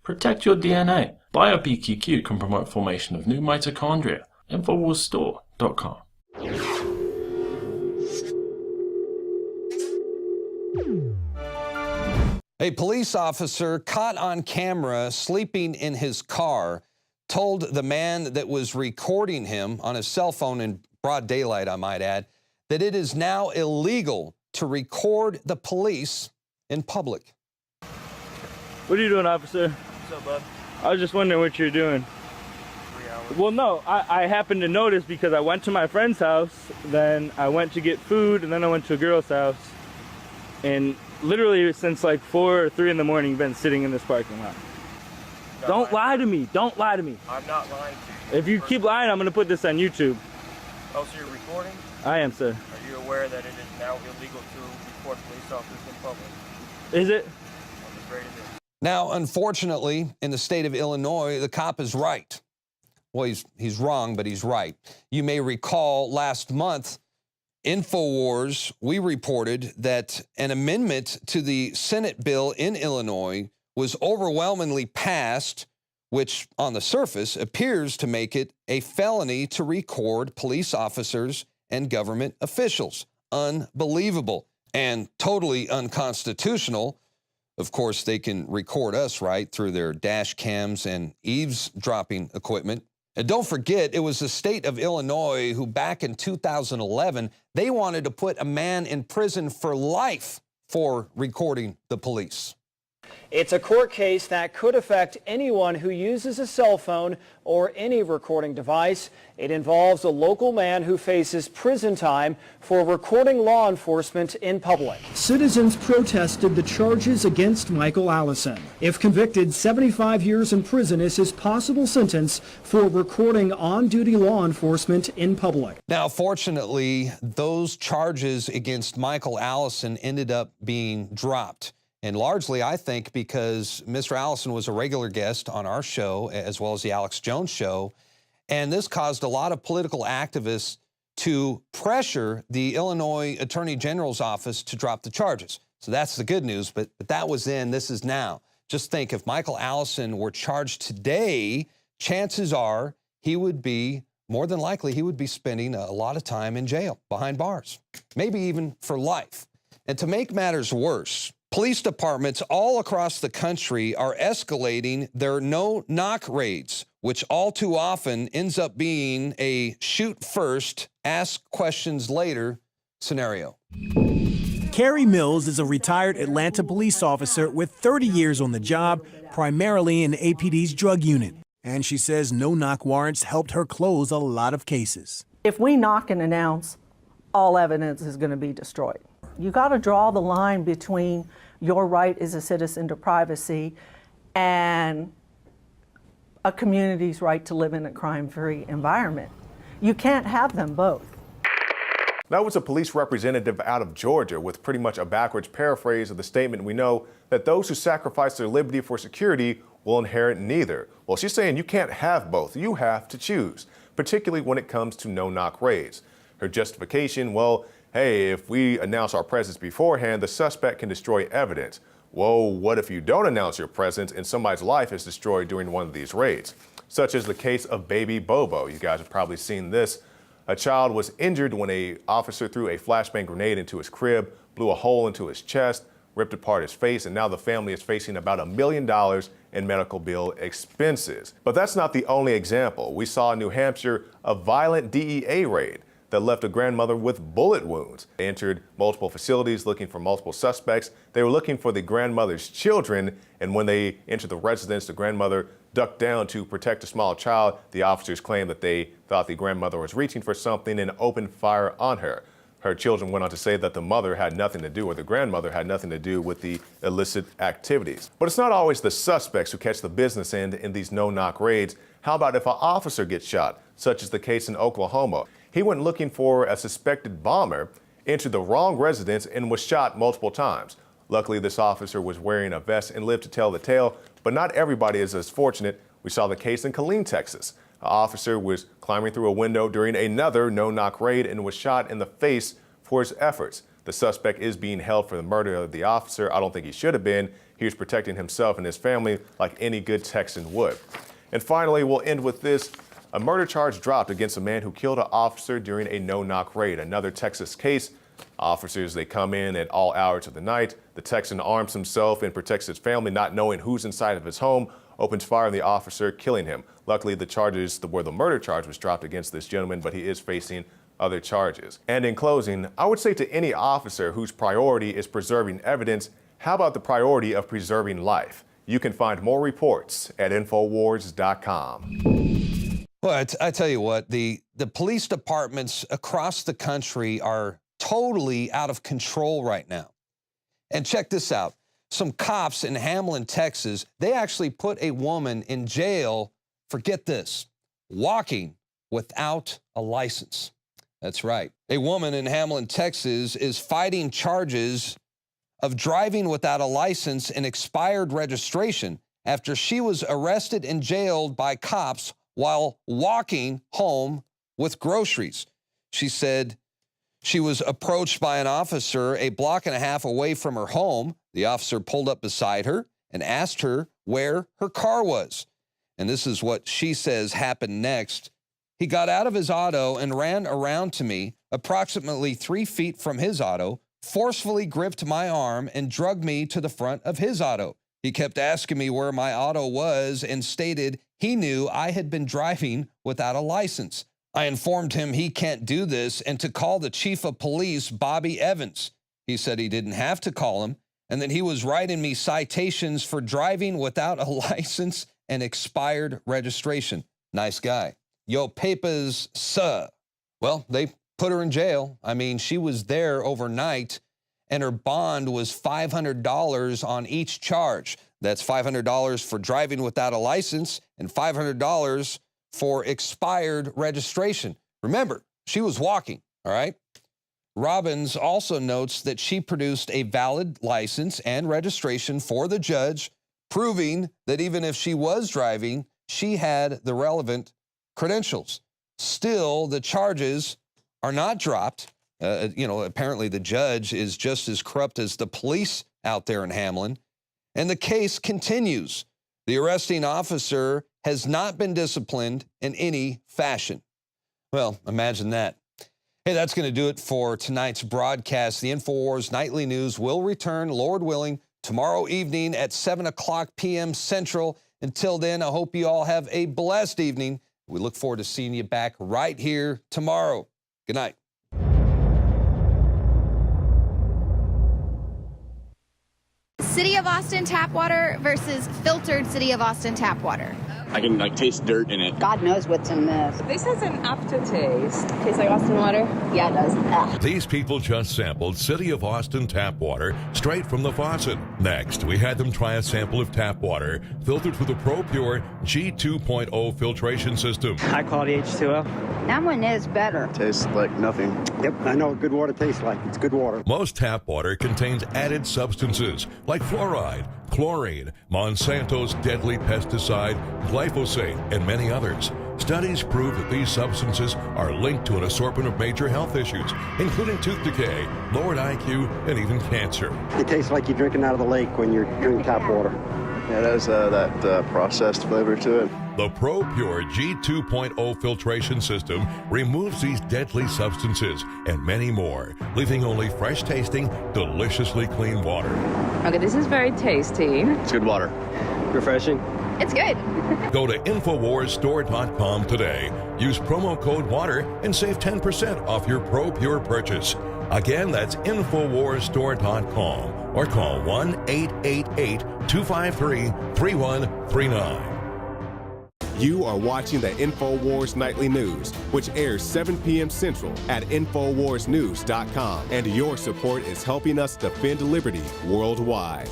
Protect your DNA. BioPQQ can promote formation of new mitochondria. Infowarsstore.com. A police officer caught on camera sleeping in his car told the man that was recording him on his cell phone in broad daylight, I might add, that it is now illegal to record the police in public. What are you doing, officer? What's up, bud? I was just wondering what you're doing. 3 hours. Well, no, I happened to notice because I went to my friend's house, then I went to get food, and then I went to a girl's house. And literally since like 4 or 3 in the morning, you've been sitting in this parking lot. Don't lie to me. Don't lie to me. I'm not lying to you. If you keep lying, I'm going to put this on YouTube. Oh, so you're recording? I am, sir. Are you aware that it is now illegal to report police officers in public? Is it? I'm afraid it is. Now, unfortunately, in the state of Illinois, the cop is right. Well, he's wrong, but he's right. You may recall last month, Infowars, we reported that an amendment to the Senate bill in Illinois was overwhelmingly passed, which on the surface appears to make it a felony to record police officers and government officials. Unbelievable and totally unconstitutional. Of course, they can record us, right, through their dash cams and eavesdropping equipment. And don't forget, it was the state of Illinois who back in 2011, they wanted to put a man in prison for life for recording the police. It's a court case that could affect anyone who uses a cell phone or any recording device. It involves a local man who faces prison time for recording law enforcement in public. Citizens protested the charges against Michael Allison. If convicted, 75 years in prison is his possible sentence for recording on-duty law enforcement in public. Now, fortunately, those charges against Michael Allison ended up being dropped. And largely, I think, because Mr. Allison was a regular guest on our show, as well as the Alex Jones show, and this caused a lot of political activists to pressure the Illinois Attorney General's office to drop the charges. So that's the good news, but that was then, this is now. Just think, if Michael Allison were charged today, chances are he would be, more than likely, he would be spending a lot of time in jail, behind bars, maybe even for life. And to make matters worse, police departments all across the country are escalating their no-knock raids, which all too often ends up being a shoot first, ask questions later scenario. Carrie Mills is a retired Atlanta police officer with 30 years on the job, primarily in APD's drug unit. And she says no-knock warrants helped her close a lot of cases. If we knock and announce, all evidence is going to be destroyed. You got to draw the line between your right as a citizen to privacy and a community's right to live in a crime-free environment. You can't have them both. That was a police representative out of Georgia with pretty much a backwards paraphrase of the statement we know that those who sacrifice their liberty for security will inherit neither. Well, she's saying you can't have both. You have to choose, particularly when it comes to no-knock raids. Her justification, well, hey, if we announce our presence beforehand, the suspect can destroy evidence. Whoa, what if you don't announce your presence and somebody's life is destroyed during one of these raids? Such as the case of baby Bobo. You guys have probably seen this. A child was injured when an officer threw a flashbang grenade into his crib, blew a hole into his chest, ripped apart his face, and now the family is facing about $1 million in medical bill expenses. But that's not the only example. We saw in New Hampshire a violent DEA raid that left a grandmother with bullet wounds. They entered multiple facilities looking for multiple suspects. They were looking for the grandmother's children, and when they entered the residence, the grandmother ducked down to protect a small child. The officers claimed that they thought the grandmother was reaching for something and opened fire on her. Her children went on to say that the mother had nothing to do, or the grandmother had nothing to do with the illicit activities. But it's not always the suspects who catch the business end in these no-knock raids. How about if an officer gets shot, such as the case in Oklahoma? He went looking for a suspected bomber, entered the wrong residence, and was shot multiple times. Luckily, this officer was wearing a vest and lived to tell the tale, but not everybody is as fortunate. We saw the case in Killeen, Texas. An officer was climbing through a window during another no-knock raid and was shot in the face for his efforts. The suspect is being held for the murder of the officer. I don't think he should have been. He was protecting himself and his family like any good Texan would. And finally, we'll end with this. A murder charge dropped against a man who killed an officer during a no-knock raid. Another Texas case. Officers, they come in at all hours of the night. The Texan arms himself and protects his family, not knowing who's inside of his home, opens fire on the officer, killing him. Luckily, the murder charge was dropped against this gentleman, but he is facing other charges. And in closing, I would say to any officer whose priority is preserving evidence, how about the priority of preserving life? You can find more reports at Infowars.com. Well, I tell you what, the police departments across the country are totally out of control right now. And check this out. Some cops in Hamlin, Texas, they actually put a woman in jail for, get this, walking without a license. That's right. A woman in Hamlin, Texas is fighting charges of driving without a license and expired registration after she was arrested and jailed by cops while walking home with groceries. She said she was approached by an officer a block and a half away from her home. The officer pulled up beside her and asked her where her car was. And this is what she says happened next. He got out of his auto and ran around to me, approximately 3 feet from his auto, forcefully gripped my arm and dragged me to the front of his auto. He kept asking me where my auto was and stated he knew I had been driving without a license. I informed him he can't do this and to call the chief of police, Bobby Evans. He said he didn't have to call him and that he was writing me citations for driving without a license and expired registration. Nice guy. Yo papers, sir. Well, they put her in jail. I mean, she was there overnight, and her bond was $500 on each charge. That's $500 for driving without a license and $500 for expired registration. Remember, she was walking, all right? Robbins also notes that she produced a valid license and registration for the judge, proving that even if she was driving, she had the relevant credentials. Still, the charges are not dropped. Apparently the judge is just as corrupt as the police out there in Hamlin. And the case continues. The arresting officer has not been disciplined in any fashion. Well, imagine that. Hey, that's going to do it for tonight's broadcast. The Infowars Nightly News will return, Lord willing, tomorrow evening at 7 o'clock p.m. Central. Until then, I hope you all have a blessed evening. We look forward to seeing you back right here tomorrow. Good night. City of Austin tap water versus filtered City of Austin tap water. I can taste dirt in it. God knows what's in this. This has an aftertaste. Tastes like Austin water? Yeah, it does. Ugh. These people just sampled City of Austin tap water straight from the faucet. Next, we had them try a sample of tap water filtered through the ProPure G2.0 filtration system. High quality H2O. That one is better. Tastes like nothing. Yep, I know what good water tastes like. It's good water. Most tap water contains added substances like fluoride, chlorine, Monsanto's deadly pesticide, glyphosate, and many others. Studies prove that these substances are linked to an assortment of major health issues, including tooth decay, lowered IQ, and even cancer. It tastes like you're drinking out of the lake when you're drinking tap water. Yeah, it has that processed flavor to it. The ProPure G2.0 filtration system removes these deadly substances and many more, leaving only fresh-tasting, deliciously clean water. Okay, this is very tasty. It's good water. Refreshing. It's good. Go to InfoWarsStore.com today. Use promo code WATER and save 10% off your ProPure purchase. Again, that's InfoWarsStore.com or call 1-888-253-3139. You are watching the Infowars Nightly News, which airs 7 p.m. Central at InfoWarsNews.com. And your support is helping us defend liberty worldwide.